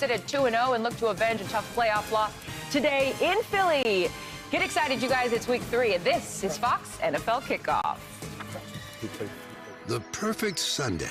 sit at 2-0 and look to avenge a tough playoff loss today in Philly. Get excited, you guys. It's week 3, and this is Fox NFL Kickoff. The perfect Sunday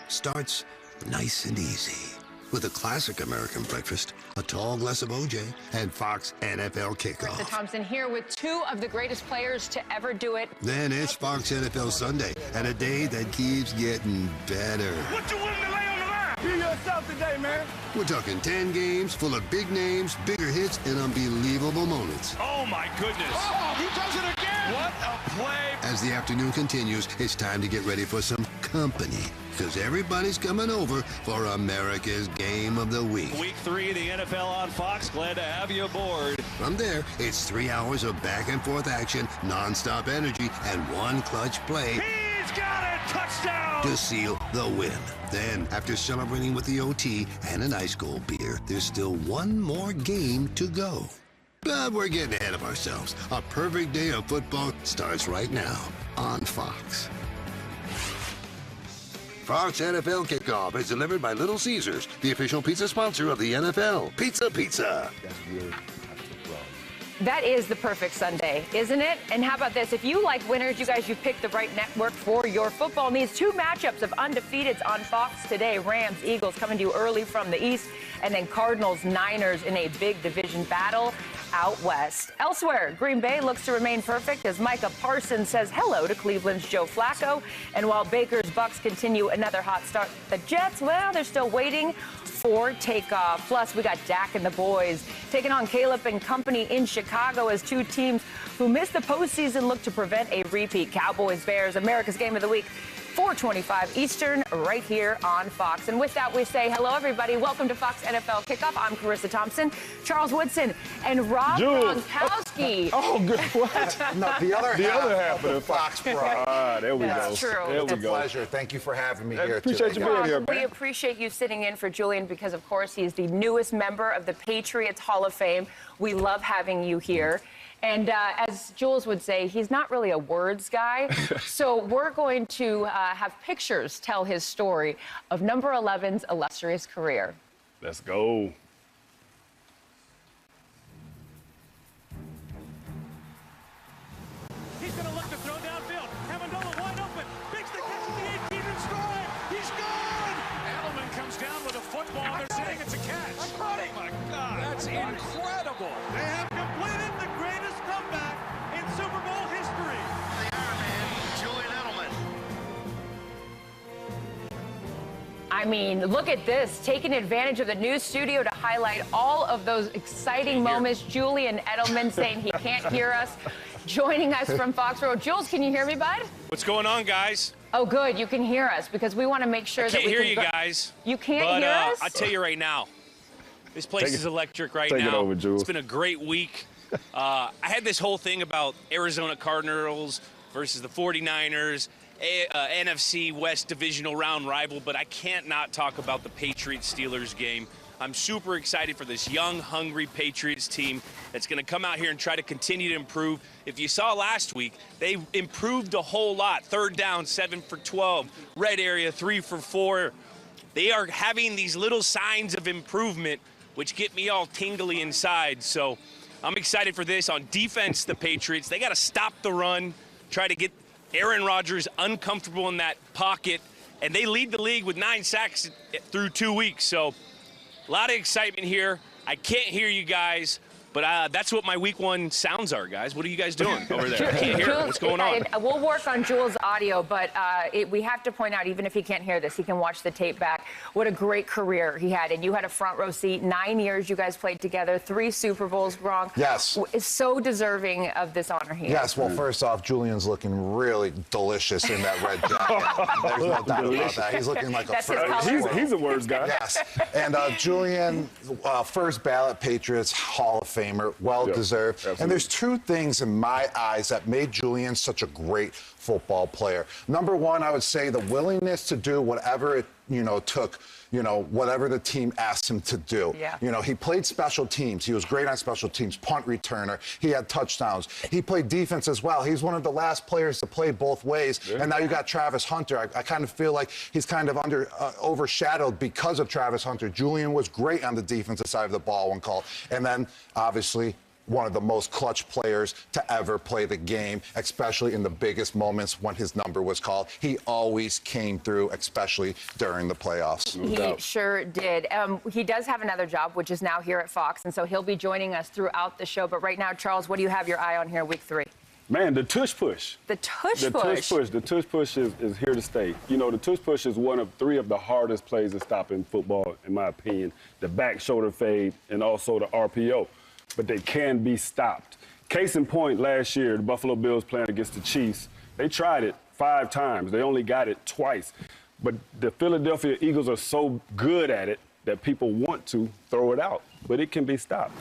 starts nice and easy with a classic American breakfast, a tall glass of OJ, and Fox NFL Kickoff. Carissa Thompson here with 2 of the greatest players to ever do it. Then it's Fox NFL Sunday, and a day that keeps getting better. What you willing to lay on the line? Be yourself today, man. We're talking 10 games full of big names, bigger hits, and unbelievable moments. Oh, my goodness. Oh, he does it again. What a play. As the afternoon continues, it's time to get ready for some company, because everybody's coming over for America's Game of the Week. Week 3 of the NFL on Fox. Glad to have you aboard. From there, it's 3 hours of back-and-forth action, non-stop energy, and one clutch play. He's got it. Touchdown. To seal the win. Then, after celebrating with the OT and an ice cold beer, there's still one more game to go. But we're getting ahead of ourselves. A perfect day of football starts right now on Fox. Fox NFL Kickoff is delivered by Little Caesars, the official pizza sponsor of the NFL. Pizza, pizza. That is the perfect Sunday, isn't it? And how about this? If you like winners, you guys, you picked the right network for your football needs. 2 matchups of undefeateds on Fox today. Rams, Eagles coming to you early from the east, and then Cardinals, Niners in a big division battle out west. Elsewhere, Green Bay looks to remain perfect as Micah Parsons says hello to Cleveland's Joe Flacco. And while Baker's Bucks continue another hot start, the Jets, well, they're still waiting for takeoff. Plus, we got Dak and the boys taking on Caleb and company in Chicago as 2 teams who missed the postseason look to prevent a repeat. Cowboys, Bears, America's Game of the Week, 4:25 Eastern, right here on Fox. And with that, we say hello, everybody. Welcome to Fox NFL Kickoff. I'm Carissa Thompson, Charles Woodson, and Rob Gronkowski. Oh, good. What? No, the other half of the Fox Pro. There we That's go. true. There It's we a go. pleasure. Thank you for having me here Appreciate today. you being here, We man. appreciate you sitting in for Julian because, of course, he's the newest member of the Patriots Hall of Fame. We love having you here. And as Jules would say, he's not really a words guy. So we're going to have pictures tell his story of number 11's illustrious career. Let's go. He's going to look to throw downfield. Amendola wide open. Makes the catch at the 18 in stride. He's gone. Edelman comes down with a football. They're saying it's a catch. Oh, my God. That's incredible. They have completed the greatest comeback in Super Bowl history. The Iron Man, Julian Edelman. I mean, look at this, taking advantage of the news studio to highlight all of those exciting moments. Julian Edelman saying he can't hear us, joining us from Fox Road. Jules, can you hear me, bud? What's going on, guys? Oh, good, you can hear us because we want to make sure that we Can't hear can you go- guys. You can't But hear us? I'll tell you right now, this place Take it- is electric right take it now. over, Jules. It's been a great week. I had this whole thing about Arizona Cardinals versus the 49ers, NFC West divisional round rival, but I can't not talk about the Patriots-Steelers game. I'm super excited for this young, hungry Patriots team that's going to come out here and try to continue to improve. If you saw last week, they improved a whole lot. 3rd down, 7 for 12. Red area, 3 for 4. They are having these little signs of improvement, which get me all tingly inside. So I'm excited for this. On defense, the Patriots, they got to stop the run, try to get Aaron Rodgers uncomfortable in that pocket, and they lead the league with 9 sacks through 2 weeks. So a lot of excitement here. I can't hear you guys, but that's what my week 1 sounds are, guys. What are you guys doing over there? I can't hear it. What's going on? We'll work on Jules' audio, but we have to point out, even if he can't hear this, he can watch the tape back. What a great career he had, and you had a front row seat. 9 years you guys played together, 3 Super Bowls, Gronk. Yes. Is so deserving of this honor here. Yes, well, first off, Julian's looking really delicious in that red jacket. There's no doubt about that. He's looking like That's a his fresh color. squirrel. He's a words guy. Yes. And Julian, first ballot Patriots Hall of Famer, well-deserved. absolutely. And there's 2 things in my eyes that made Julian such a great football player. Number 1, I would say the willingness to do whatever it took, whatever the team asked him to do. Yeah. He played special teams. He was great on special teams, punt returner. He had touchdowns. He played defense as well. He's one of the last players to play both ways. Yeah. And now you got Travis Hunter. I kind of feel like he's kind of overshadowed because of Travis Hunter. Julian was great on the defensive side of the ball when called. And then, obviously, one of the most clutch players to ever play the game, especially in the biggest moments when his number was called. He always came through, especially during the playoffs. He sure did. He does have another job, which is now here at Fox, and so he'll be joining us throughout the show. But right now, Charles, what do you have your eye on here, week 3? Man, the tush push. The tush push. The tush push is here to stay. The tush push is one of 3 of the hardest plays to stop in football, in my opinion. The back shoulder fade and also the RPO. But they can be stopped. Case in point, last year, the Buffalo Bills playing against the Chiefs, they tried it 5 times. They only got it twice. But the Philadelphia Eagles are so good at it that people want to throw it out. But it can be stopped.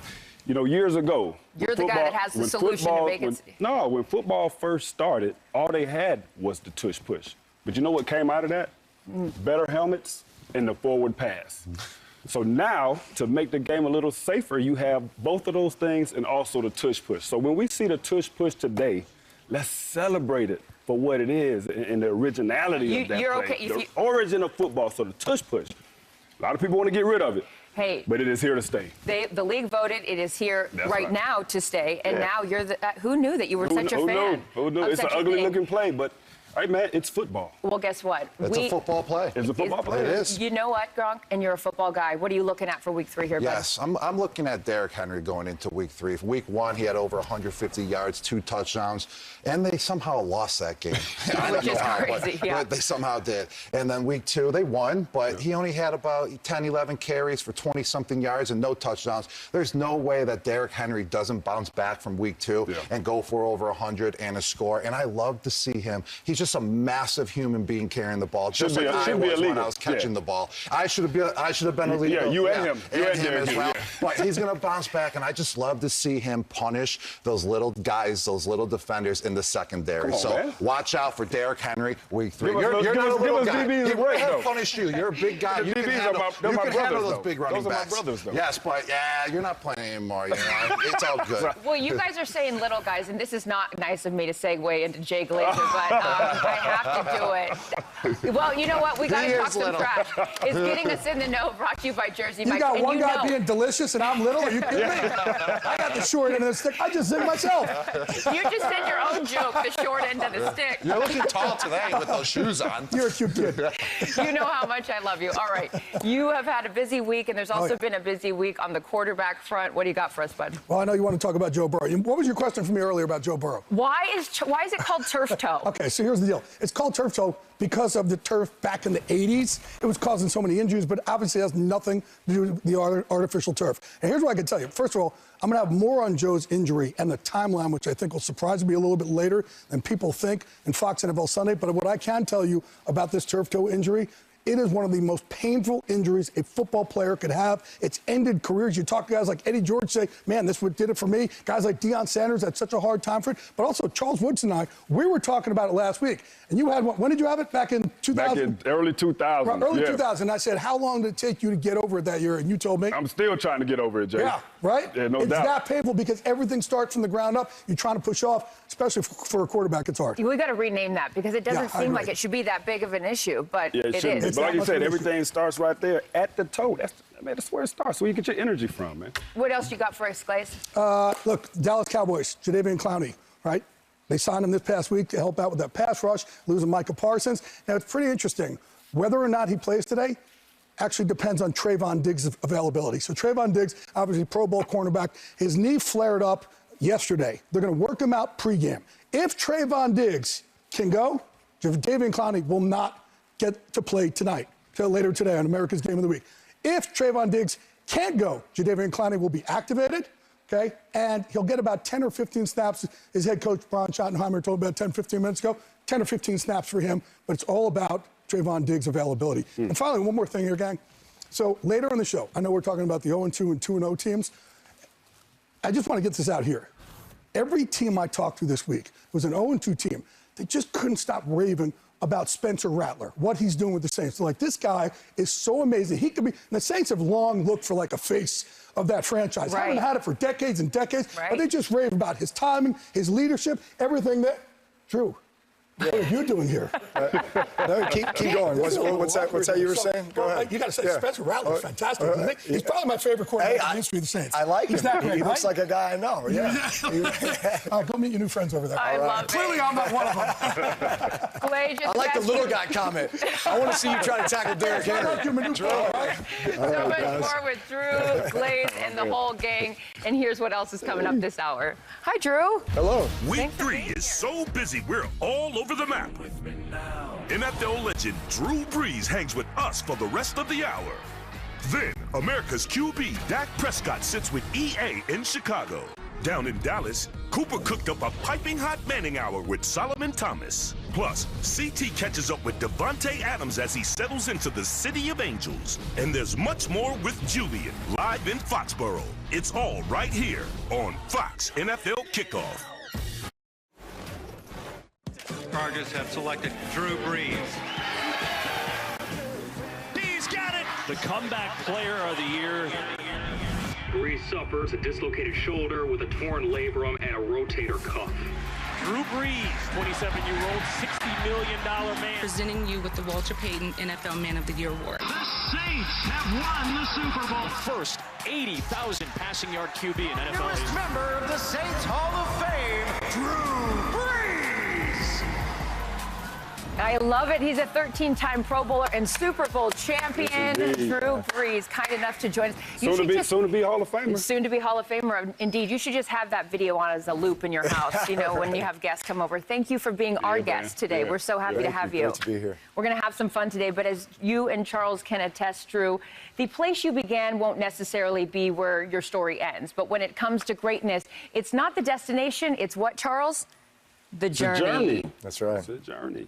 Years ago. You're the guy that has the solution to vacancy. When football first started, all they had was the tush push. But you know what came out of that? Better helmets and the forward pass. So now, to make the game a little safer, you have both of those things and also the tush push. So when we see the tush push today, let's celebrate it for what it is and the originality of that you're play. okay The origin of football, so the tush push. A lot of people want to get rid of it. Hey, but it is here to stay. The league voted it is here right now to stay, and now you're the. Who knew that you were such a fan? Who knew? It's an ugly-looking play, but. Hey, man, it's football. Well, guess what? It's a football play. It's a football play. It is. You know what, Gronk? And you're a football guy. What are you looking at for week 3 here, buddy? Yes, I'm looking at Derrick Henry going into week 3. Week 1, he had over 150 yards, 2 touchdowns, and they somehow lost that game. Which is crazy, but they somehow did. And then week 2, they won, but he only had about 10, 11 carries for 20-something yards and no touchdowns. There's no way that Derrick Henry doesn't bounce back from week 2 and go for over 100 and a score. And I love to see him. He's just a massive human being carrying the ball, just like I was when I was catching the ball. I should have been illegal. Yeah, you and him. And him as well. But he's going to bounce back, and I just love to see him punish those little guys, those little defenders in the secondary. So watch out for Derrick Henry week 3. You're not a little guy. He would have punished you. You're a big guy. You can handle those big running backs. Those are my brothers, though. Yes, but you're not playing anymore. It's all good. Well, you guys are saying little guys, and this is not nice of me to segue into Jay Glazer, but I have to do it. Well, you know what? We got to talk some trash. It's Getting Us in the Know, brought to you by Jersey Mike's. You got one guy being delicious and I'm little? Are you kidding me? I got the short end of the stick. I just zigged myself. You just said your own joke, the short end of the stick. You're looking tall today with those shoes on. You're a cute kid. You know how much I love you. All right. You have had a busy week, and there's also been a busy week on the quarterback front. What do you got for us, bud? Well, I know you want to talk about Joe Burrow. What was your question for me earlier about Joe Burrow? Why is it called turf toe? Okay, so here's the deal. It's called turf toe because of the turf back in the 80s. It was causing so many injuries, but obviously has nothing to do with the artificial turf. And here's what I can tell you. First of all, I'm going to have more on Joe's injury and the timeline, which I think will surprise me a little bit later than people think in Fox NFL Sunday. But what I can tell you about this turf toe injury, it is one of the most painful injuries a football player could have. It's ended careers. You talk to guys like Eddie George, say, man, this what did it for me. Guys like Deion Sanders had such a hard time for it. But also Charles Woods and I, we were talking about it last week. And you had one. When did you have it? Back in 2000? Back in early 2000. Early 2000. I said, how long did it take you to get over it that year? And you told me. I'm still trying to get over it, Jay. Yeah, right? Yeah, no doubt. It's that painful because everything starts from the ground up. You're trying to push off, especially for a quarterback. It's hard. We got to rename that because it doesn't seem like it should be that big of an issue, but it is. It's but like you said, everything starts right there at the toe. That's where it starts. Where you get your energy from, man. What else you got for us, Glaze? Look, Dallas Cowboys, Jadeveon Clowney, right? They signed him this past week to help out with that pass rush, losing Micah Parsons. Now, it's pretty interesting. Whether or not he plays today actually depends on Trayvon Diggs' availability. So Trayvon Diggs, obviously Pro Bowl cornerback, his knee flared up yesterday. They're going to work him out pregame. If Trayvon Diggs can go, Jadeveon Clowney will not get to play tonight, till later today on America's Game of the Week. If Trayvon Diggs can't go, Jadeveon Clowney will be activated, okay? And he'll get about 10 or 15 snaps. His head coach, Brian Schottenheimer, told me about 10, 15 minutes ago, 10 or 15 snaps for him, but it's all about Trayvon Diggs' availability. And finally, one more thing here, gang. So later in the show, I know we're talking about the 0-2 and 2-0 teams. I just want to get this out here. Every team I talked to this week was an 0-2 team. They just couldn't stop raving about Spencer Rattler, what he's doing with the Saints. Like, this guy is so amazing. He could be, the Saints have long looked for like a face of that franchise. Right. Haven't had it for decades and decades, Right. but they just rave about his timing, his leadership, everything that, Drew, what are you doing here? No, keep going. What's that you were saying? Go ahead. You got to say, Spencer Rattler's fantastic. He's probably my favorite quarterback in the history of the Saints. I like him. He's that great, He looks right? like a guy I know. Yeah. All right, go meet your new friends over there. I love it. Clearly, I'm not one of them. Clay, just I like the ask little you- guy comment. I want to see you try to tackle Derrick I like Henry. him, a new player, right? So much more with Drew, Glaze, and the whole gang. And here's what else is coming up this hour. Hi, Drew. Hello. Week Thanks for 3 being is here. so busy, we're all over the map. NFL legend Drew Brees hangs with us for the rest of the hour. Then, America's QB Dak Prescott sits with EA in Chicago. Down in Dallas, Cooper cooked up a piping hot Manning hour with Solomon Thomas. Plus, CT catches up with Devontae Adams as he settles into the City of Angels. And there's much more with Julian, live in Foxborough. It's all right here on Fox NFL Kickoff. Chargers have selected Drew Brees. He's got it. The comeback player of the year. Brees suffers a dislocated shoulder with a torn labrum and a rotator cuff. Drew Brees, 27-year-old, $60 million man. Presenting you with the Walter Payton NFL Man of the Year Award. The Saints have won the Super Bowl. First 80,000 passing yard QB in NFL Newest history. member of the Saints Hall of Fame, Drew Brees. I love it. He's a 13-time Pro Bowler and Super Bowl champion. Yes, indeed. Drew Brees, kind enough to join us. Soon to be Hall of Famer. Soon to be Hall of Famer. Indeed, you should just have that video on as a loop in your house, you know, when you have guests come over. Thank you for being our guest today. Yeah. We're so happy to have you. Great to be here. We're going to have some fun today, but as you and Charles can attest, Drew, the place you began won't necessarily be where your story ends. But when it comes to greatness, it's not the destination, it's what, Charles? The journey. It's a journey. That's right. It's a journey.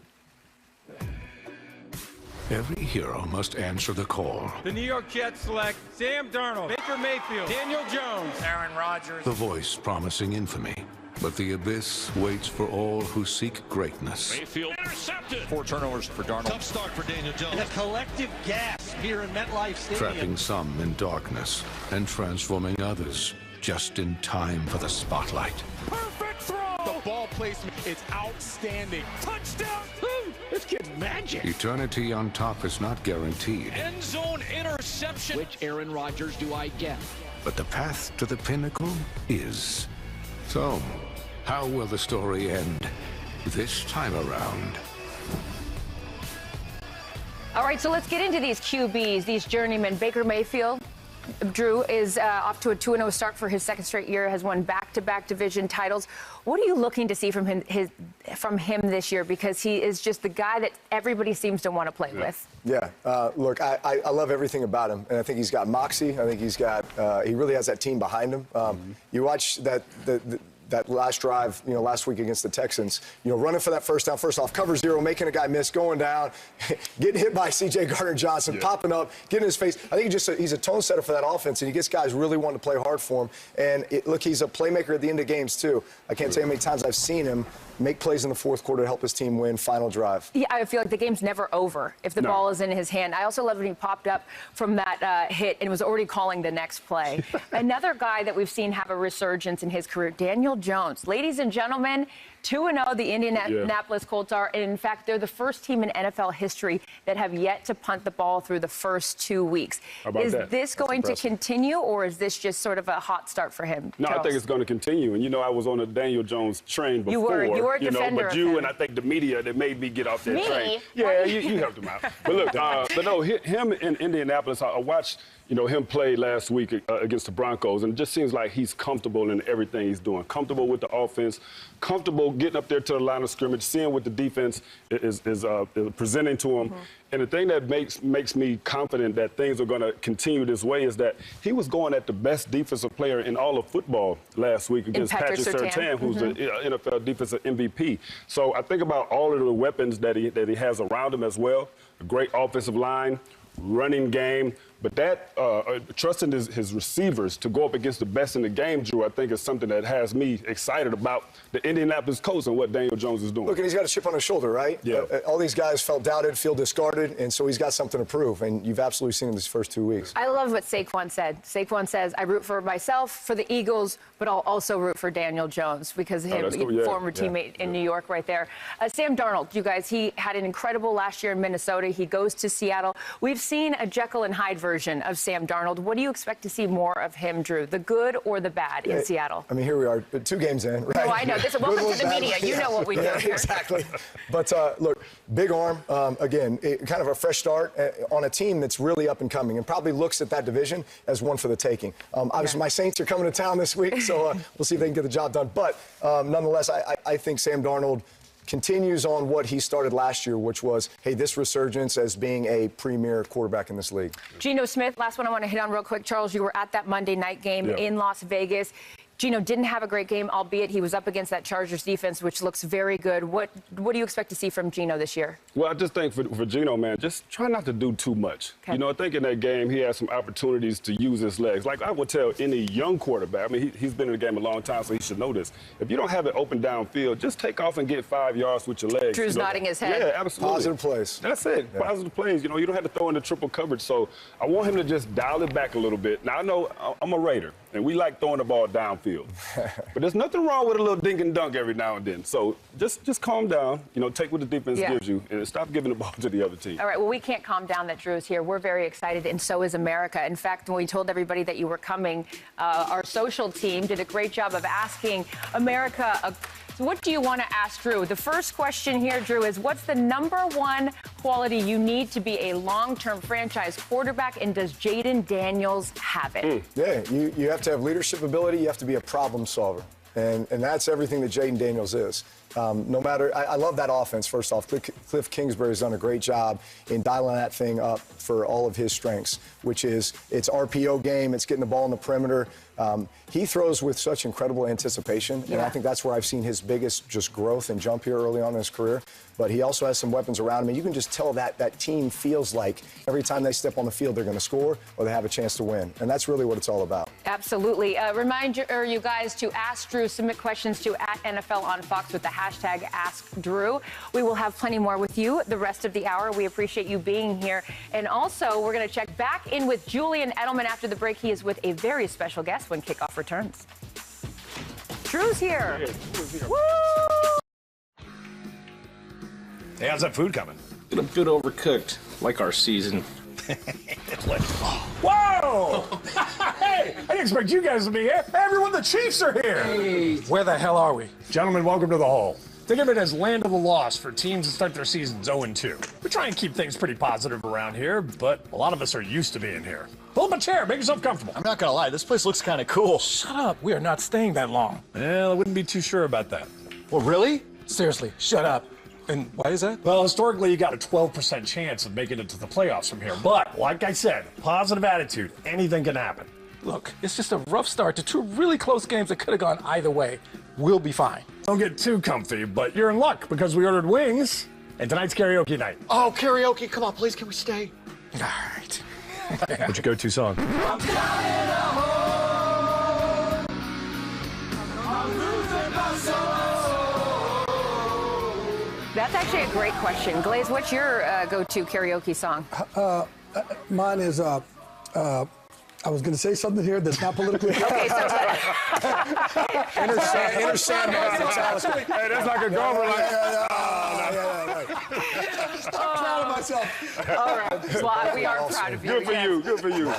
Every hero must answer the call. The New York Jets select Sam Darnold, Baker Mayfield, Daniel Jones, Aaron Rodgers. The voice promising infamy. But the abyss waits for all who seek greatness. Mayfield intercepted. 4 turnovers for Darnold. Tough start for Daniel Jones. A collective gasp here in MetLife Stadium. Trapping some in darkness and transforming others just in time for the spotlight. Perfect throw. The ball placement is outstanding. Touchdown. This kid's magic. Eternity on top is not guaranteed, End zone interception. Which Aaron Rodgers do I get? but the path to the pinnacle is. So, how will the story end this time around? All right, so let's get into these QBs, these journeymen. Baker Mayfield, Drew, is off to a 2-0 start for his second straight year, has won back-to-back division titles. What are you looking to see from him this year? Because he is just the guy that everybody seems to want to play with. Yeah, look, I love everything about him, and I think he's got moxie. I think he's got, he really has that team behind him. You watch that last drive, last week against the Texans, running for that first down. First off, cover zero, making a guy miss, going down, getting hit by C.J. Gardner-Johnson, popping up, getting his face. I think he's a tone setter for that offense, and he gets guys really wanting to play hard for him. And look, he's a playmaker at the end of games, too. I can't tell you how many times I've seen him make plays in the fourth quarter to help his team win, final drive. Yeah, I feel like the game's never over if the ball is in his hand. I also love when he popped up from that hit and was already calling the next play. Another guy that we've seen have a resurgence in his career, Daniel Jones. Ladies and gentlemen, 2-0, the Indianapolis Colts are. And in fact, they're the first team in NFL history that have yet to punt the ball through the first 2 weeks. Is this going to continue, or is this just sort of a hot start for him? No, Charles? I think it's going to continue. And, I was on a Daniel Jones train before. You were a defender but of him. And I think the media that made me get off that Me? train. Yeah, you helped him out. But look, but no, him in Indianapolis, I watched him play last week against the Broncos, and it just seems like he's comfortable in everything he's doing. Comfortable with the offense, comfortable getting up there to the line of scrimmage, seeing what the defense is presenting to him. And the thing that makes me confident that things are going to continue this way is that he was going at the best defensive player in all of football last week against Patrick Surtain, who's the NFL defensive MVP. So I think about all of the weapons that he has around him as well. A great offensive line, running game, But that trusting his receivers to go up against the best in the game, Drew, I think is something that has me excited about the Indianapolis Colts and what Daniel Jones is doing. Look, and he's got a chip on his shoulder, right? Yeah. All these guys felt doubted, feel discarded, and so he's got something to prove. And you've absolutely seen him these first 2 weeks. I love what Saquon said. Saquon says, I root for myself, for the Eagles, but I'll also root for Daniel Jones because him, cool. former teammate in New York right there. Sam Darnold, you guys, he had an incredible last year in Minnesota. He goes to Seattle. We've seen a Jekyll and Hyde version of Sam Darnold. What do you expect to see more of him, Drew? The good or the bad in Seattle? I mean, here we are, 2 games in, right? No, I know. Welcome to the media. You know what we do here. Exactly. But, look, big arm, again, kind of a fresh start on a team that's really up and coming and probably looks at that division as one for the taking. Obviously, my Saints are coming to town this week, so we'll see if they can get the job done. But, nonetheless, I think Sam Darnold continues on what he started last year, which was, hey, this resurgence as being a premier quarterback in this league. Geno Smith, last one I want to hit on real quick. Charles, you were at that Monday night game in Las Vegas. Geno didn't have a great game, albeit he was up against that Chargers defense, which looks very good. What do you expect to see from Geno this year? Well, I just think for Geno, man, just try not to do too much. Okay. You know, I think in that game he had some opportunities to use his legs. Like I would tell any young quarterback, I mean, he's been in the game a long time, so he should know this. If you don't have it open downfield, just take off and get 5 yards with your legs. Drew's nodding his head. Yeah, absolutely. Positive plays. That's it. Yeah. Positive plays. You know, you don't have to throw in the triple coverage. So I want him to just dial it back a little bit. Now, I know I'm a Raider, and we like throwing the ball downfield. But there's nothing wrong with a little dink and dunk every now and then. So just calm down, you know, take what the defense gives you, and stop giving the ball to the other team. All right, well, we can't calm down that Drew is here. We're very excited, and so is America. In fact, when we told everybody that you were coming, our social team did a great job of asking America, so what do you want to ask Drew? The first question here, Drew, is what's the #1 quality you need to be a long-term franchise quarterback, and does Jaden Daniels have it? Yeah, you have to have leadership ability. You have to be a problem solver. And that's everything that Jaden Daniels is. No matter, I love that offense, first off. Cliff Kingsbury's done a great job in dialing that thing up for all of his strengths, which is it's RPO game, it's getting the ball in the perimeter. He throws with such incredible anticipation, and I think that's where I've seen his biggest just growth and jump here early on in his career. But he also has some weapons around him, and you can just tell that team feels like every time they step on the field, they're going to score or they have a chance to win. And that's really what it's all about. Absolutely. Remind you guys to ask Drew, submit questions to @NFL on Fox with the hashtag #AskDrew. We will have plenty more with you the rest of the hour. We appreciate you being here. And also, we're going to check back in with Julian Edelman after the break. He is with a very special guest when kickoff returns. Drew's here. Woo! Hey, how's that food coming? Get a bit overcooked, like our season. Whoa! Hey, I didn't expect you guys to be here. Hey, everyone, the Chiefs are here. Hey, where the hell are we? Gentlemen, welcome to the Hole. Think of it as land of the lost for teams that start their seasons 0-2. We try and keep things pretty positive around here, but a lot of us are used to being here. Pull up a chair, make yourself comfortable. I'm not gonna lie, this place looks kind of cool. Shut up, we are not staying that long. Well, I wouldn't be too sure about that. Well, really? Seriously, shut up. And why is that? Well, historically, you got a 12% chance of making it to the playoffs from here. But, like I said, positive attitude, anything can happen. Look, it's just a rough start to 2 really close games that could have gone either way. We'll be fine. Don't get too comfy, but you're in luck because we ordered wings, and tonight's karaoke night. Oh, karaoke, come on, please, can we stay? All right. What's your go-to song? I'm dying at home. I'm losing my soul. That's actually a great question. Glaze, what's your go-to karaoke song? Mine is, I was going to say something here that's not politically correct. Okay, so Inner Sandman. Hey, that's like a golfer. I'm proud of myself. All right. Well, we are proud of you. Good for you. Good for you.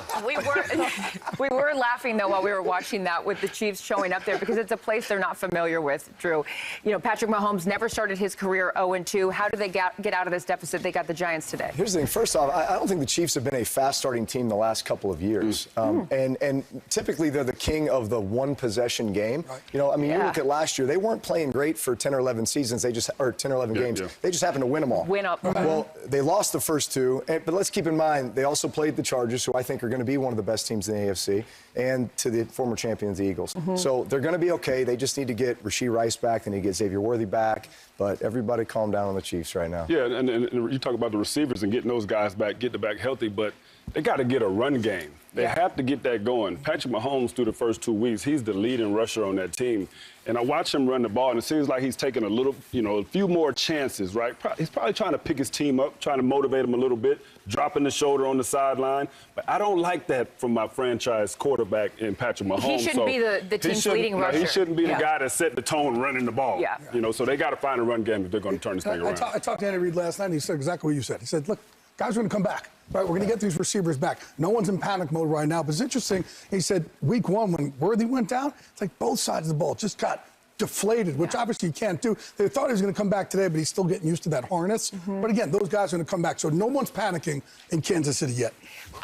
We were laughing, though, while we were watching that with the Chiefs showing up there because it's a place they're not familiar with, Drew. You know, Patrick Mahomes never started his career 0-2. How do they get out of this deficit? They got the Giants today. Here's the thing. First off, I don't think the Chiefs have been a fast-starting team the last couple of years. And typically they're the king of the one-possession game. Right. You know, I mean, you look at last year, they weren't playing great for 10 or 11 seasons. They just, or 10 or 11 games. Yeah. They just happened to win them all. Win up. Well, they lost the first 2, but let's keep in mind, they also played the Chargers, who I think are going to be one of the best teams in the AFC, and to the former champions, the Eagles. So they're going to be okay. They just need to get Rashee Rice back. They need to get Xavier Worthy back. But everybody calm down on the Chiefs right now. Yeah, and you talk about the receivers and getting those guys back, getting them back healthy, but they got to get a run game. They have to get that going. Patrick Mahomes, through the first 2 weeks, he's the leading rusher on that team. And I watch him run the ball, and it seems like he's taking a few more chances, right? He's probably trying to pick his team up, trying to motivate them a little bit, dropping the shoulder on the sideline. But I don't like that from my franchise quarterback in Patrick Mahomes. He shouldn't be the team's leading rusher. He shouldn't be the guy that set the tone running the ball. Yeah. So they got to find a run game if they're going to turn this thing around. I talked to Andy Reid last night, and he said exactly what you said. He said, look, guys are going to come back. Right, we're going to get these receivers back. No one's in panic mode right now. But it's interesting. He said week 1, when Worthy went down, it's like both sides of the ball just got deflated, which obviously you can't do. They thought he was going to come back today, but he's still getting used to that harness. But again, those guys are going to come back. So no one's panicking in Kansas City yet.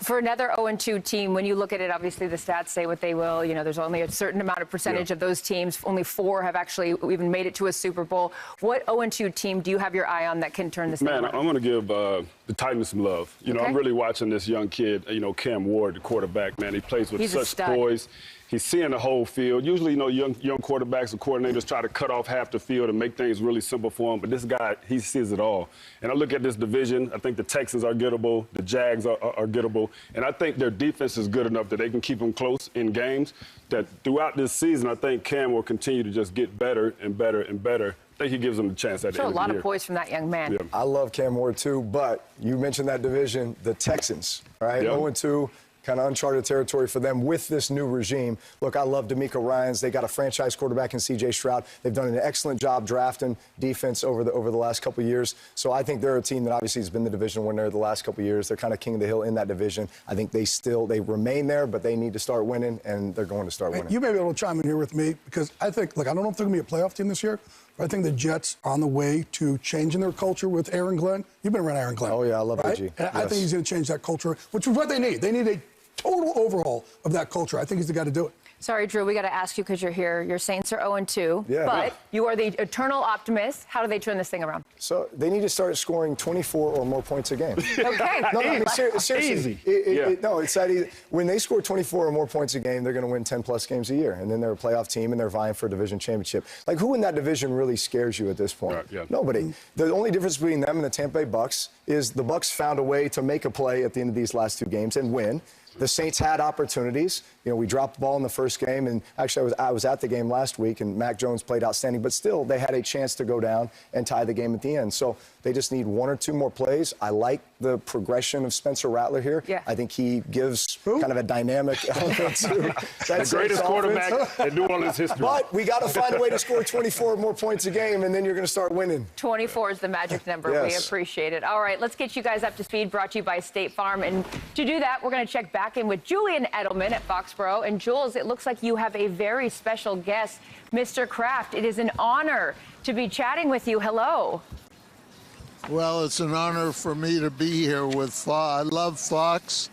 For another 0-2 team, when you look at it, obviously the stats say what they will. There's only a certain amount of percentage of those teams. Only 4 have actually even made it to a Super Bowl. What 0-2 team do you have your eye on that can turn this thing around? I'm going to give the Titans some love. I'm really watching this young kid, Cam Ward, the quarterback, man. He plays with such poise. He's seeing the whole field. Usually, young quarterbacks or coordinators try to cut off half the field and make things really simple for him. But this guy, he sees it all. And I look at this division. I think the Texans are gettable. The Jags are gettable. And I think their defense is good enough that they can keep them close in games. That throughout this season, I think Cam will continue to just get better and better and better. I think he gives them the chance at the end of the year. A lot of poise from that young man. Yeah. I love Cam Ward, too. But you mentioned that division, the Texans, right? 0-2. Kind of uncharted territory for them with this new regime. Look, I love DeMeco Ryans. They got a franchise quarterback in C.J. Stroud. They've done an excellent job drafting defense over the last couple of years. So I think they're a team that obviously has been the division winner the last couple of years. They're kind of king of the hill in that division. I think they remain there, but they need to start winning, and they're going to start winning. You may be able to chime in here with me because I think, I don't know if they're going to be a playoff team this year, but I think the Jets are on the way to changing their culture with Aaron Glenn. You've been around Aaron Glenn. Oh, yeah, I love AG. And I think he's going to change that culture, which is what they need. They need a total overhaul of that culture. I think he's the guy to do it. Sorry, Drew, we got to ask you because you're here. Your Saints are 0-2, but you are the eternal optimist. How do they turn this thing around? So they need to start scoring 24 or more points a game. Okay. No, I mean, seriously. Easy. It's that easy. When they score 24 or more points a game, they're going to win 10-plus games a year, and then they're a playoff team, and they're vying for a division championship. Like, who in that division really scares you at this point? Right, yeah. Nobody. The only difference between them and the Tampa Bay Bucks is the Bucks found a way to make a play at the end of these last 2 games and win. The Saints had opportunities. We dropped the ball in the first game, and actually I was at the game last week, and Mac Jones played outstanding, but still they had a chance to go down and tie the game at the end. So they just need 1 or 2 more plays. I like the progression of Spencer Rattler here. Yeah. I think he gives kind of a dynamic element to the greatest quarterback in New Orleans history. But we got to find a way to score 24 or more points a game, and then you're going to start winning. 24 is the magic number. Yes. We appreciate it. All right, let's get you guys up to speed, brought to you by State Farm. And to do that, we're going to check back in with Julian Edelman at Foxborough. And Jules, it looks like you have a very special guest, Mr. Kraft. It is an honor to be chatting with you. Hello. Well, it's an honor for me to be here with Fox. I love Fox,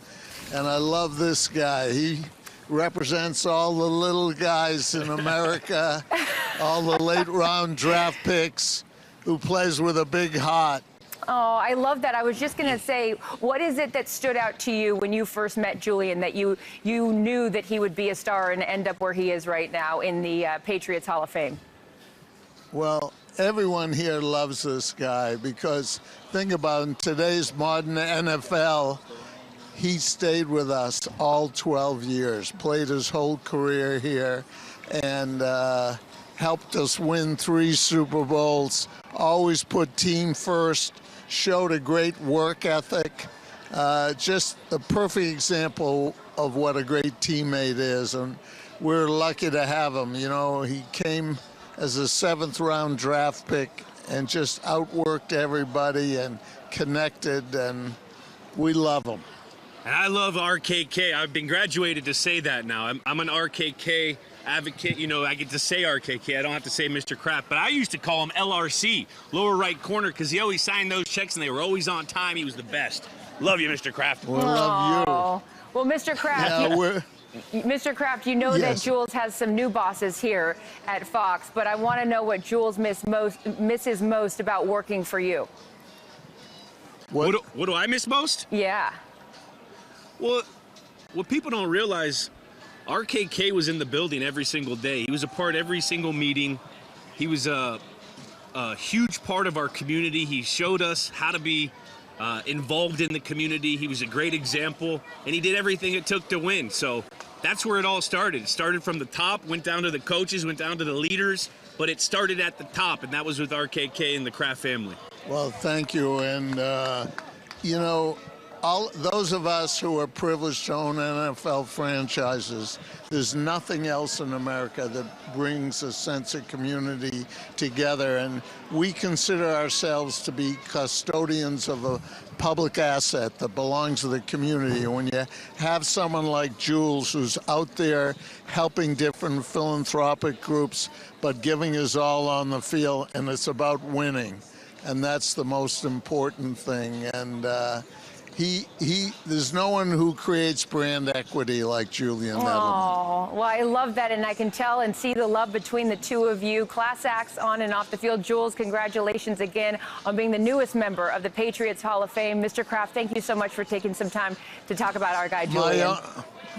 and I love this guy. He represents all the little guys in America, all the late-round draft picks who plays with a big heart. Oh, I love that. I was just going to say, what is it that stood out to you when you first met Julian that you knew that he would be a star and end up where he is right now in the Patriots Hall of Fame? Well, everyone here loves this guy because think about in today's modern NFL, he stayed with us all 12 years, played his whole career here, and helped us win 3 Super Bowls, always put team first, showed a great work ethic, just the perfect example of what a great teammate is, and we're lucky to have him. He came as a 7th-round draft pick and just outworked everybody and connected, and we love him. And I love RKK. I've been graduated to say that now. I'm an RKK advocate. I get to say RKK. I don't have to say Mr. Kraft. But I used to call him LRC, lower right corner, because he always signed those checks and they were always on time. He was the best. Love you, Mr. Kraft. We love you. Well, Mr. Kraft, Mr. Kraft, that Jules has some new bosses here at Fox, but I want to know what Jules misses most about working for you. What do I miss most? Yeah. Well, what people don't realize, RKK was in the building every single day. He was a part of every single meeting. He was a huge part of our community. He showed us how to be involved in the community. He was a great example, and he did everything it took to win. So that's where it all started. It started from the top, went down to the coaches, went down to the leaders, but it started at the top, and that was with RKK and the Kraft family. Well, thank you. And, you know, all those of us who are privileged to own NFL franchises, there's nothing else in America that brings a sense of community together. And we consider ourselves to be custodians of a public asset that belongs to the community. And when you have someone like Jules who's out there helping different philanthropic groups, but giving his all on the field, and it's about winning. And that's the most important thing. And there's no one who creates brand equity like Julian Edelman. Oh, well, I love that, and I can tell and see the love between the two of you. Class acts on and off the field. Jules, congratulations again on being the newest member of the Patriots Hall of Fame. Mr. Kraft, thank you so much for taking some time to talk about our guy, Julian.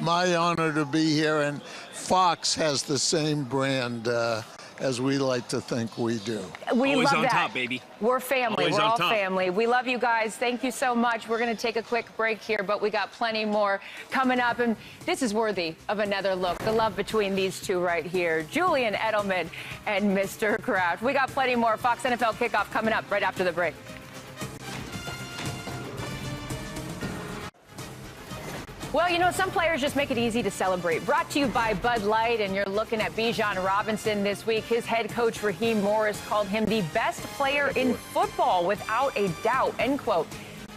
My honor to be here, and Fox has the same brand as we like to think we do. We Always love on that. top, baby. We're family. Always We're on all top. family. We love you guys. Thank you so much. We're going to take a quick break here, but we got plenty more coming up. And this is worthy of another look. The love between these two right here, Julian Edelman and Mr. Kraft. We got plenty more Fox NFL Kickoff coming up right after the break. Well, you know, some players just make it easy to celebrate. Brought to you by Bud Light, and you're looking at Bijan Robinson this week. His head coach, Raheem Morris, called him the best player in football without a doubt, end quote.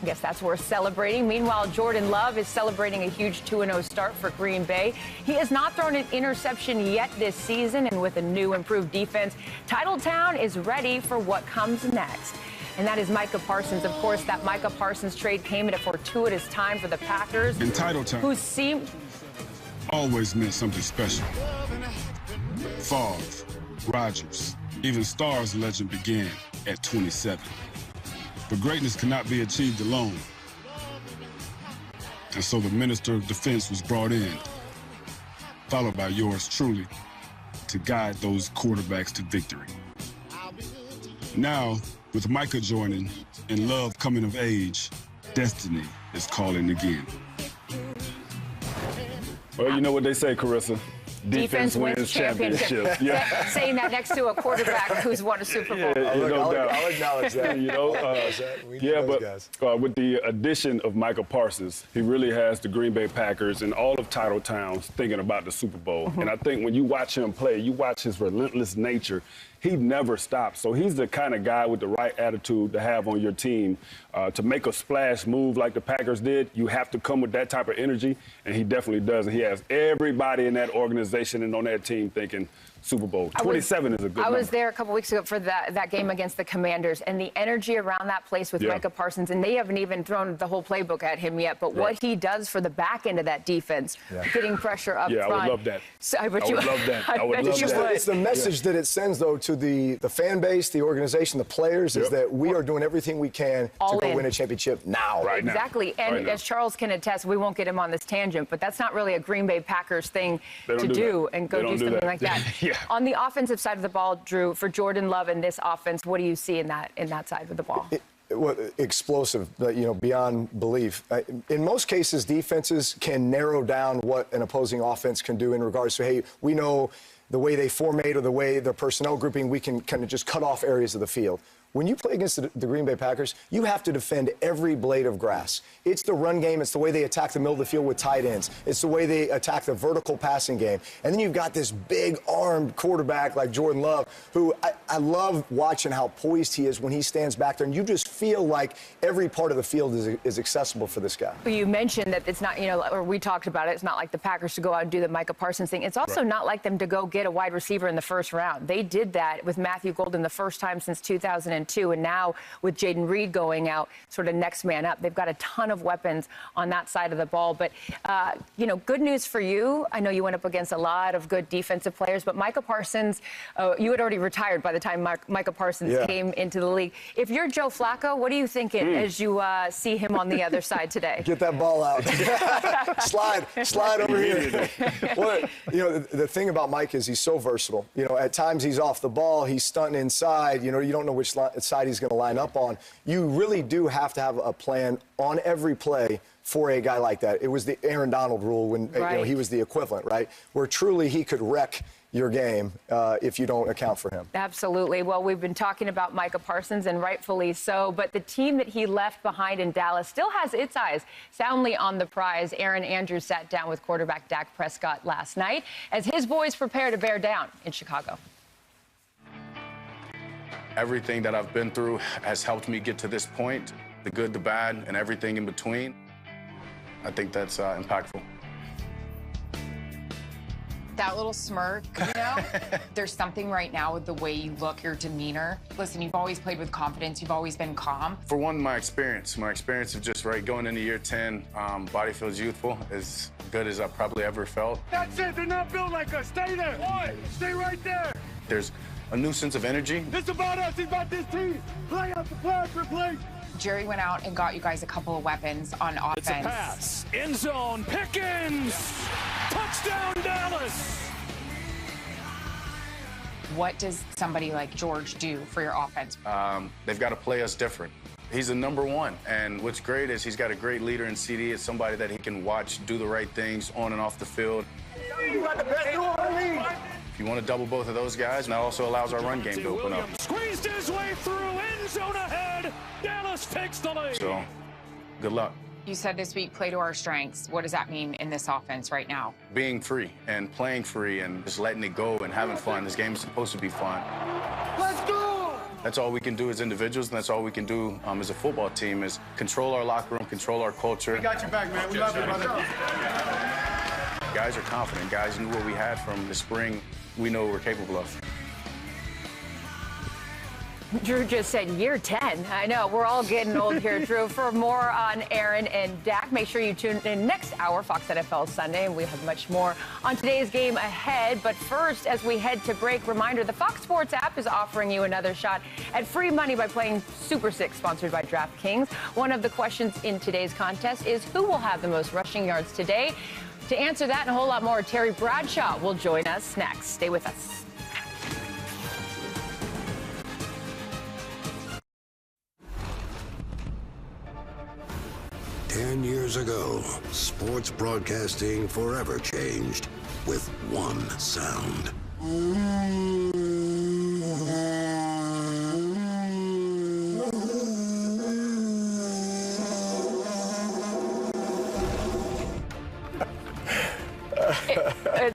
I guess that's worth celebrating. Meanwhile, Jordan Love is celebrating a huge 2-0 start for Green Bay. He has not thrown an interception yet this season, and with a new improved defense, Titletown is ready for what comes next. And that is Micah Parsons. Of course, that Micah Parsons trade came at a fortuitous time for the Packers. In Titletown, who seemed always meant something special. Favre, Rodgers, even Starr's legend began at 27. But greatness cannot be achieved alone. And so the Minister of Defense was brought in, followed by yours truly, to guide those quarterbacks to victory. Now, with Micah joining and Love coming of age, destiny is calling again. Well, you know what they say, Carissa. Defense wins championships. Yeah. Saying that next to a quarterback who's won a Super Bowl. I'll acknowledge that. You know, with the addition of Micah Parsons, he really has the Green Bay Packers and all of Titletown thinking about the Super Bowl. Mm-hmm. And I think when you watch him play, you watch his relentless nature. He never stops. So he's the kind of guy with the right attitude to have on your team. To make a splash move like the Packers did, you have to come with that type of energy, and he definitely does. And he has everybody in that organization and on that team thinking Super Bowl. 27 is a good number. I was there a couple weeks ago for that game against the Commanders, and the energy around that place with Micah Parsons, and they haven't even thrown the whole playbook at him yet, but what he does for the back end of that defense, getting pressure up front. I would love that. So, I would love that. I would love that. It's the message that it sends, though, to the fan base, the organization, the players, is that we are doing everything we can to go win a championship now. Exactly. And as Charles can attest, we won't get him on this tangent, but that's not really a Green Bay Packers thing to do and go do something like that. On the offensive side of the ball, Drew, for Jordan Love in this offense, what do you see in that side of the ball? Explosive, beyond belief. In most cases, defenses can narrow down what an opposing offense can do in regards to, hey, we know the way they formate or the way their personnel grouping, we can kind of just cut off areas of the field. When you play against the Green Bay Packers, you have to defend every blade of grass. It's the run game. It's the way they attack the middle of the field with tight ends. It's the way they attack the vertical passing game. And then you've got this big-armed quarterback like Jordan Love, who I love watching how poised he is when he stands back there. And you just feel like every part of the field is accessible for this guy. You mentioned that it's not, or we talked about it, it's not like the Packers to go out and do the Micah Parsons thing. It's also not like them to go get a wide receiver in the first round. They did that with Matthew Golden the first time since 2002. And now with Jaden Reed going out, sort of next man up, they've got a ton of weapons on that side of the ball. But, good news for you. I know you went up against a lot of good defensive players, but Micah Parsons, you had already retired by the time Micah Parsons came into the league. If you're Joe Flacco, what are you thinking as you see him on the other side today? Get that ball out. slide over here. The thing about Mike is he's so versatile. At times he's off the ball, he's stunting inside. You don't know which side he's going to line up on. You really do have to have a plan on every play for a guy like that. It was the Aaron Donald rule when he was the equivalent, right? Where truly he could wreck your game if you don't account for him. Absolutely. Well, we've been talking about Micah Parsons, and rightfully so, but the team that he left behind in Dallas still has its eyes soundly on the prize. Aaron Andrews sat down with quarterback Dak Prescott last night as his boys prepare to bear down in Chicago. Everything that I've been through has helped me get to this point, the good, the bad, and everything in between. I think that's impactful. That little smirk, there's something right now with the way you look, your demeanor. Listen, you've always played with confidence. You've always been calm. For one, my experience of just going into year 10, body feels youthful, as good as I've probably ever felt. That's it. They're not built like us. Stay there. Boy, stay right there. There's a new sense of energy. It's about us. It's about this team. Play up the play for play. Jerry went out and got you guys a couple of weapons on offense. It's a pass. End zone. Pickens. Touchdown, Dallas. What does somebody like George do for your offense? They've got to play us different. He's the #1, and what's great is he's got a great leader in CD. It's somebody that he can watch do the right things on and off the field. You got the best throw on me. If you want to double both of those guys, that also allows our run game to open up. Squeezed his way through, end zone ahead. Dallas takes the lead. So, good luck. You said this week, play to our strengths. What does that mean in this offense right now? Being free and playing free and just letting it go and having fun. This game is supposed to be fun. Let's go! That's all we can do as individuals, and that's all we can do as a football team is control our locker room, control our culture. We got your back, man. We love you, brother. Guys are confident. Guys knew what we had from the spring. We know what we're capable of. Drew just said year 10. I know, we're all getting old here, Drew. For more on Aaron and Dak, make sure you tune in next hour, Fox NFL Sunday, and we have much more on today's game ahead. But first, as we head to break, reminder, the Fox Sports app is offering you another shot at free money by playing Super 6, sponsored by DraftKings. One of the questions in today's contest is who will have the most rushing yards today? To answer that and a whole lot more, Terry Bradshaw will join us next. Stay with us. 10 years ago, sports broadcasting forever changed with one sound.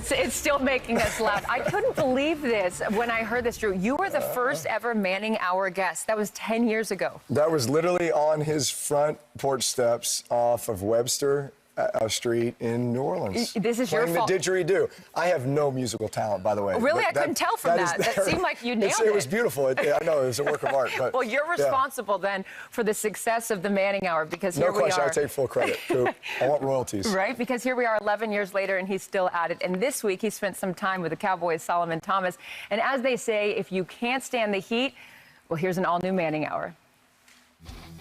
It's still making us laugh. I couldn't believe this when I heard this, Drew. You were the first ever Manning Hour guest. That was 10 years ago. That was literally on his front porch steps off of Webster Street in New Orleans. This is your fault. The didgeridoo. I have no musical talent, by the way. Really? I couldn't tell from that. That seemed like you nailed it. It was beautiful. I know, it was a work of art. But, well, you're responsible then for the success of the Manning Hour because here we are. No question. I take full credit. I want royalties. Right? Because here we are 11 years later and he's still at it. And this week he spent some time with the Cowboys' Solomon Thomas. And as they say, if you can't stand the heat, well, here's an all-new Manning Hour.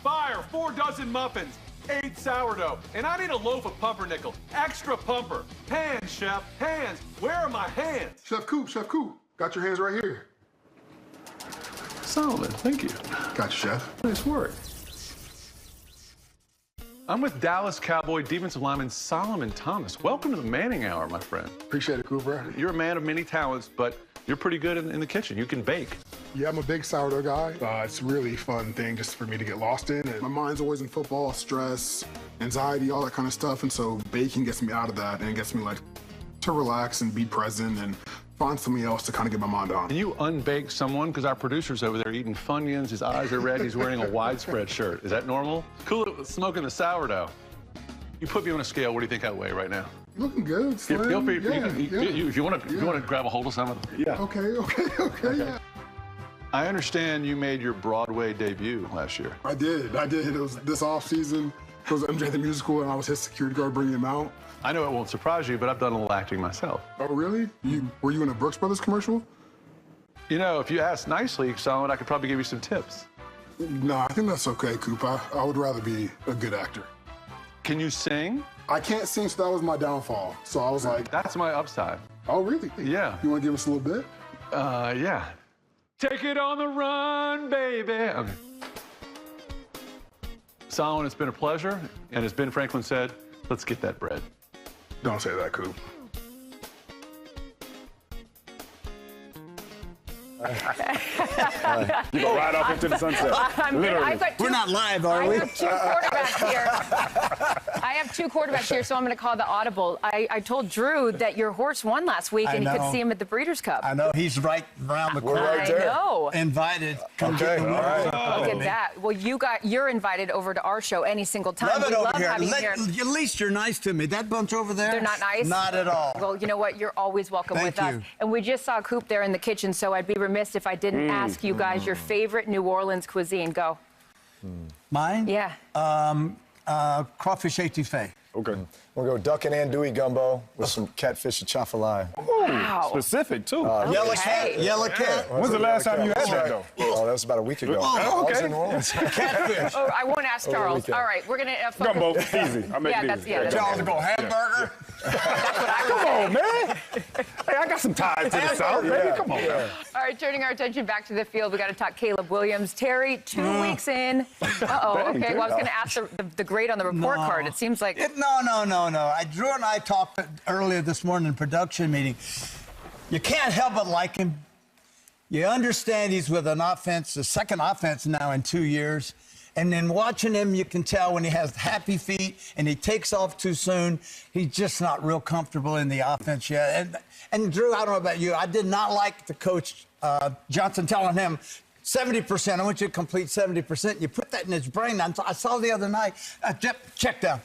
Fire 4 dozen muffins. 8 sourdough, and I need a loaf of pumpernickel. Extra pumper. Hands, chef, hands. Where are my hands? Chef Coop, got your hands right here. Solomon, thank you. Got you, chef. Nice work. I'm with Dallas Cowboy defensive lineman Solomon Thomas. Welcome to the Manning Hour, my friend. Appreciate it, Cooper. You're a man of many talents, but you're pretty good in the kitchen. You can bake. Yeah, I'm a big sourdough guy. It's a really fun thing just for me to get lost in. And my mind's always in football, stress, anxiety, all that kind of stuff. And so baking gets me out of that and it gets me like to relax and be present and find something else to kind of get my mind on. Can you unbake someone? Because our producer's over there eating Funyuns. His eyes are red. He's wearing a widespread shirt. Is that normal? Cool, smoking the sourdough. You put me on a scale. What do you think I weigh right now? Looking good, Slim. Feel free. If you want to grab a hold of some of them. Yeah. Okay. Yeah. I understand you made your Broadway debut last year. I did. It was this off season. It was MJ the Musical, and I was his security guard bringing him out. I know it won't surprise you, but I've done a little acting myself. Oh, really? Were you in a Brooks Brothers commercial? You know, if you ask nicely, Solomon, I could probably give you some tips. No, I think that's okay, Coop. I would rather be a good actor. Can you sing? I can't sing, so that was my downfall. So I was like... That's my upside. Oh, really? Yeah. You want to give us a little bit? Yeah. Take it on the run, baby. Okay. Solomon, it's been a pleasure. And as Ben Franklin said, let's get that bread. Don't say that, Coop. You go right off into the sunset. We're not live, are we? I have two quarterbacks here. I have two quarterbacks here, so I'm going to call the audible. I told Drew that your horse won last week, and he could see him at the Breeders' Cup. I know. He's right around the corner. Right there. I know. Invited. Come get the all right. Look at that. Well, you're invited over to our show any single time. Love it We over love here. having you here. At least you're nice to me. That bunch over there? They're not nice? Not at all. Well, you know what? You're always welcome Thank with us. you. And we just saw Coop there in the kitchen, so I'd be remiss if I didn't ask you guys your favorite New Orleans cuisine. Go. Mine? Yeah. Crawfish etouffee. Okay. We'll go duck and andouille gumbo with some catfish and chaffalaya. Wow. Specific, too. Yellow cat. Yellow cat. When's the last time you had that, though? Oh, that was about a week ago. Oh, I was okay. in New Orleans. Catfish. Oh, I won't ask Charles. All right, we're gonna Gumbo, easy. I make it easy. that's Charles go hamburger. Come on, man. Hey, I got some ties to the South, baby. Come on, man. All right, turning our attention back to the field, we got to talk Caleb Williams. Terry, 2 weeks in. Uh-oh, Dang, okay. Terry. Well, I was going to ask the grade on the report card. It seems like... No. Drew and I talked earlier this morning in production meeting. You can't help but like him. You understand he's with an offense, the second offense now in 2 years. And then watching him, you can tell when he has happy feet and he takes off too soon, he's just not real comfortable in the offense yet. And Drew, I don't know about you, I did not like the coach Johnson telling him 70%. I want you to complete 70%. You put that in his brain. I saw the other night, check down.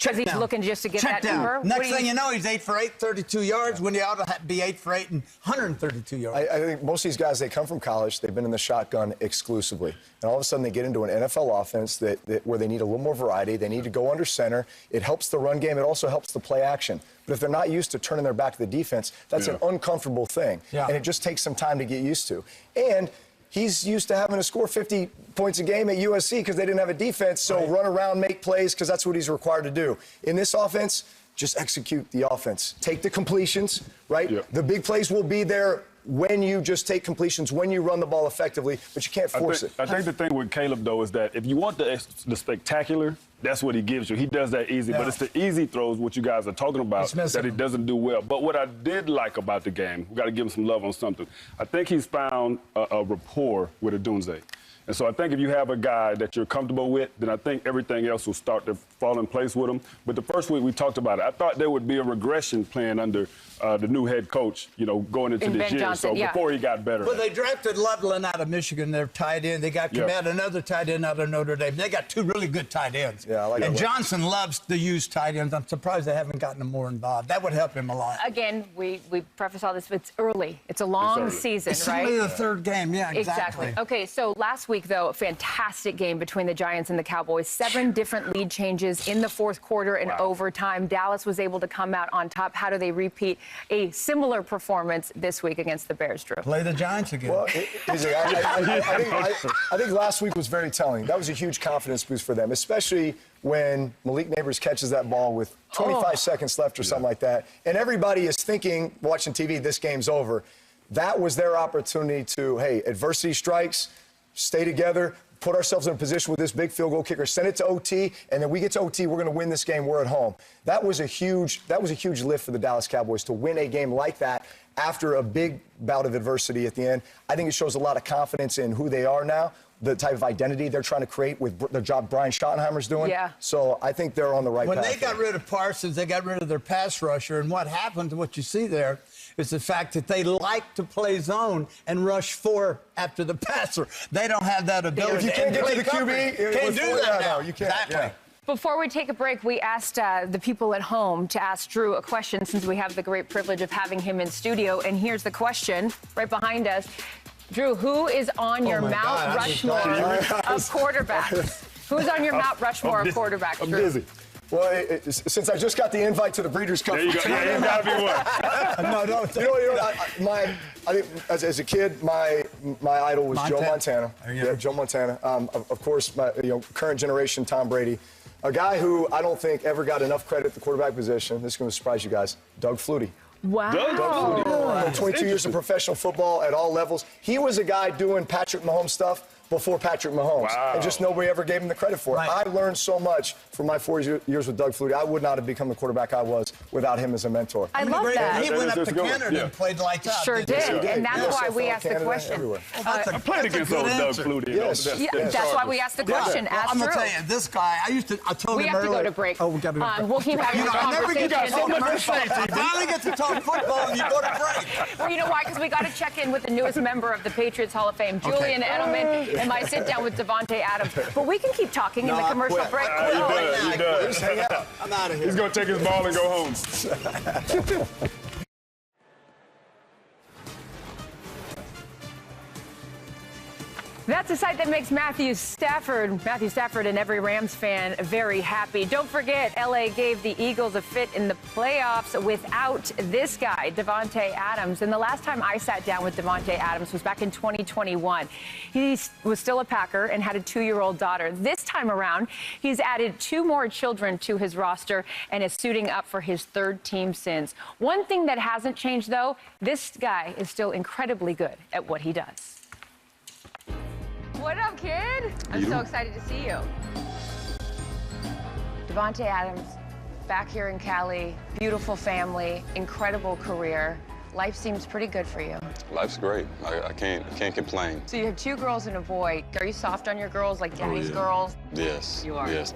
Because he's looking just to get that number? Next thing you know, he's 8 for 8, 32 yards, when he ought to be 8 for 8 and 132 yards. I think most of these guys, they come from college. They've been in the shotgun exclusively. And all of a sudden, they get into an NFL offense where they need a little more variety. They need to go under center. It helps the run game. It also helps the play action. But if they're not used to turning their back to the defense, that's an uncomfortable thing. Yeah. And it just takes some time to get used to. And he's used to having to score 50 points a game at USC because they didn't have a defense, so run around, make plays, because that's what he's required to do. In this offense, just execute the offense. Take the completions, right? Yep. The big plays will be there when you just take completions, when you run the ball effectively, but you can't force it. I think the thing with Caleb, though, is that if you want the spectacular, that's what he gives you. He does that easy, but it's the easy throws, what you guys are talking about, that he doesn't do well. But what I did like about the game, we got to give him some love on something. I think he's found a rapport with Odunze. And so I think if you have a guy that you're comfortable with, then I think everything else will start to fall in place with him. But the first week we talked about it, I thought there would be a regression plan under the new head coach, going into this year. Johnson, so before he got better. Well, they drafted Loveland out of Michigan. They're tight end. They got another tight end out of Notre Dame. They got 2 really good tight ends. Yeah, I like and that. Johnson loves to use tight ends. I'm surprised they haven't gotten them more involved. That would help him a lot. Again, we preface all this, but it's early. It's a long season, it's right? only the third game. Yeah, exactly. Okay, so last week, though, fantastic game between the Giants and the Cowboys. 7 different lead changes in the fourth quarter and overtime. Dallas was able to come out on top. How do they repeat a similar performance this week against the Bears, Drew? Play the Giants again. Well, I think last week was very telling. That was a huge confidence boost for them, especially when Malik Neighbors catches that ball with 25 seconds left or something like that. And everybody is thinking, watching TV, this game's over. That was their opportunity to, hey, adversity strikes, stay together, put ourselves in a position with this big field goal kicker, send it to OT, and then we get to OT, we're going to win this game, we're at home. That was a huge lift for the Dallas Cowboys to win a game like that after a big bout of adversity at the end. I think it shows a lot of confidence in who they are now, the type of identity they're trying to create with the job Brian Schottenheimer's doing. Yeah. So I think they're on the right path. When they got rid of Parsons, they got rid of their pass rusher, and what happened, what you see there, is the fact that they like to play zone and rush 4 after the passer. They don't have that ability. If you can't get to the QB, can't do that now. You can't. Exactly. Yeah. Before we take a break, we asked the people at home to ask Drew a question since we have the great privilege of having him in studio. And here's the question right behind us. Drew, who is on your Mount Rushmore of quarterbacks? Who's on your Mount Rushmore of quarterbacks, Drew? I'm busy. Well, since I just got the invite to the Breeders' Cup, there you go. Yeah, you gotta be one. I think as a kid, my idol was Joe Montana. Yeah, Joe Montana. Of course, my current generation Tom Brady. A guy who I don't think ever got enough credit at the quarterback position. This is going to surprise you guys. Doug Flutie. Wow. Doug Flutie. 22 years of professional football at all levels. He was a guy doing Patrick Mahomes stuff before Patrick Mahomes. Wow. And just nobody ever gave him the credit for it. Right. I learned so much from my 4 years with Doug Flutie. I would not have become the quarterback I was without him as a mentor. I love that. He went up to Canada and played lights out. Sure did. And that's why we asked the Canada, question. everywhere. I played against old Doug Flutie. Yes. That's why we asked the question. Well, Ask I'm going to Drew. tell you, this guy, I told We him have to earlier. go to break. Oh, we got to go to break. We'll keep having this I never get to conversation. talk commercial. I finally get to talk football and you go to break. Well, you know why? Because we got to check in with the newest member of the Patriots Hall of Fame, Julian Edelman, and my sit down with Davante Adams. But we can keep talking in the commercial break. He does. Just hang out. I'm out of here. He's going to take his ball and go home. That's a sight that makes Matthew Stafford and every Rams fan very happy. Don't forget, LA gave the Eagles a fit in the playoffs without this guy, Davante Adams. And the last time I sat down with Davante Adams was back in 2021. He was still a Packer and had a 2-year-old daughter. This time around, he's added 2 more children to his roster and is suiting up for his 3rd team since. One thing that hasn't changed, though, this guy is still incredibly good at what he does. What up, kid? I'm so excited to see you. Davante Adams, back here in Cali, beautiful family, incredible career. Life seems pretty good for you. Life's great. I can't complain. So you have 2 girls and a boy. Are you soft on your girls, like daddy's girls? Yes. You are? Yes.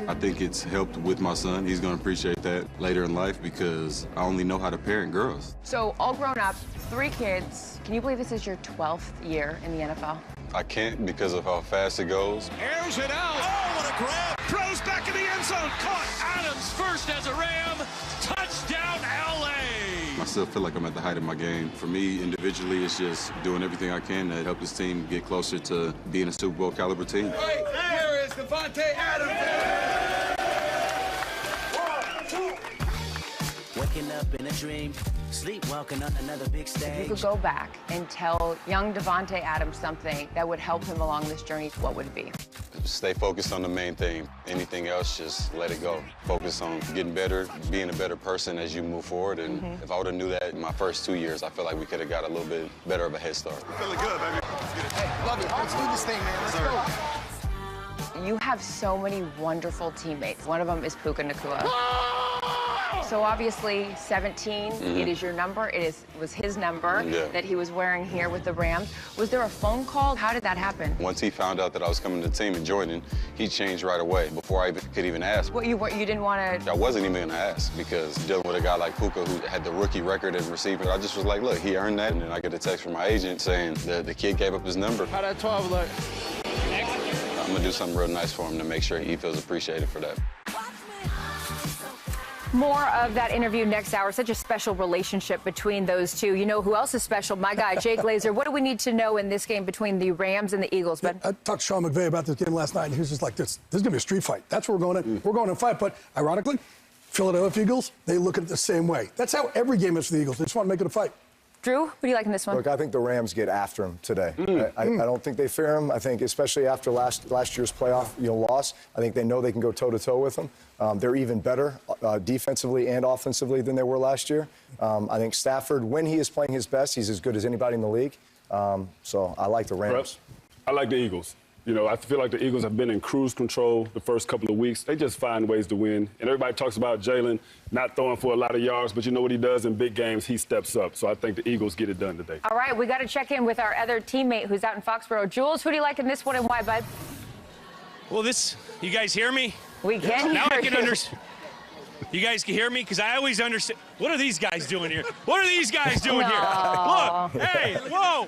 I think it's helped with my son. He's going to appreciate that later in life because I only know how to parent girls. So all grown up, 3 kids. Can you believe this is your 12th year in the NFL? I can't because of how fast it goes. Airs it out. Oh, what a grab. Throws back in the end zone. Caught. Adams first as a Ram. Touchdown, L.A. I still feel like I'm at the height of my game. For me, individually, it's just doing everything I can to help this team get closer to being a Super Bowl caliber team. Right here is Davante Adams. Waking up in a dream, sleepwalking on another big stage. If you could go back and tell young Davante Adams something that would help him along this journey, what would it be? Stay focused on the main thing. Anything else, just let it go. Focus on getting better, being a better person as you move forward. And if I would have knew that in my first 2 years, I feel like we could have got a little bit better of a head start. Feeling good, baby. Hey, love it. Let's do this thing, man. Let's go. You have so many wonderful teammates. One of them is Puka Nacua. So obviously, 17, it is your number. It was his number that he was wearing here with the Rams. Was there a phone call? How did that happen? Once he found out that I was coming to the team in Jordan, he changed right away before I could even ask. What, you didn't want to? I wasn't even going to ask because dealing with a guy like Puka who had the rookie record as receiver, I just was like, look, he earned that. And then I get a text from my agent saying the kid gave up his number. How that 12 look? I'm going to do something real nice for him to make sure he feels appreciated for that. More of that interview next hour. Such a special relationship between those two. You know who else is special? My guy, Jay Glazer. What do we need to know in this game between the Rams and the Eagles, Ben? I talked to Sean McVay about this game last night, and he was just like, this is going to be a street fight. That's where we're going to. We're going to fight. But ironically, Philadelphia Eagles, they look at it the same way. That's how every game is for the Eagles. They just want to make it a fight. Drew, what do you like in this one? Look, I think the Rams get after him today. I don't think they fear him. I think, especially after last year's playoff loss, I think they know they can go toe-to-toe with them. They're even better defensively and offensively than they were last year. I think Stafford, when he is playing his best, he's as good as anybody in the league. So I like the Rams. I like the Eagles. You know, I feel like the Eagles have been in cruise control the first couple of weeks. They just find ways to win. And everybody talks about Jalen not throwing for a lot of yards, but you know what he does in big games? He steps up. So I think the Eagles get it done today. All right, we got to check in with our other teammate who's out in Foxborough. Jules, who do you like in this one and why, bud? Well, you guys hear me? We can now hear I can understand. You guys can hear me? Because I always understand. What are these guys doing here? What are these guys doing here? Look, hey, whoa.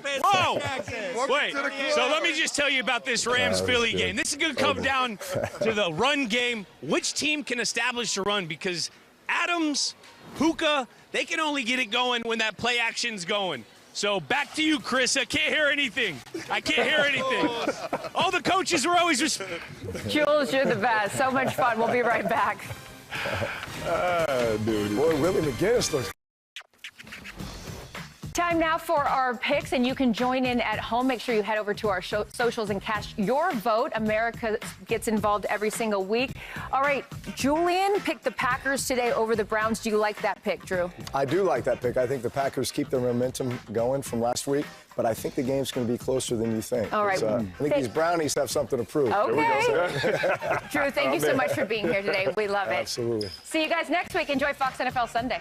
Wait, so let me just tell you about this Rams-Philly game. This is going to come down to the run game. Which team can establish the run? Because Adams, Puka, they can only get it going when that play action's going. So back to you, Chris. I can't hear anything. I can't hear anything. All the coaches were always just... Jules, you're the best. So much fun. We'll be right back. Dude. Boy, Willie McGinnis looks Time now for our picks, and you can join in at home. Make sure you head over to our socials and cast your vote. America gets involved every single week. All right, Julian picked the Packers today over the Browns. Do you like that pick, Drew? I do like that pick. I think the Packers keep their momentum going from last week, but I think the game's going to be closer than you think. All right. I think these Brownies have something to prove. Okay. Drew, thank you so much for being here today. We love it. Absolutely. See you guys next week. Enjoy Fox NFL Sunday.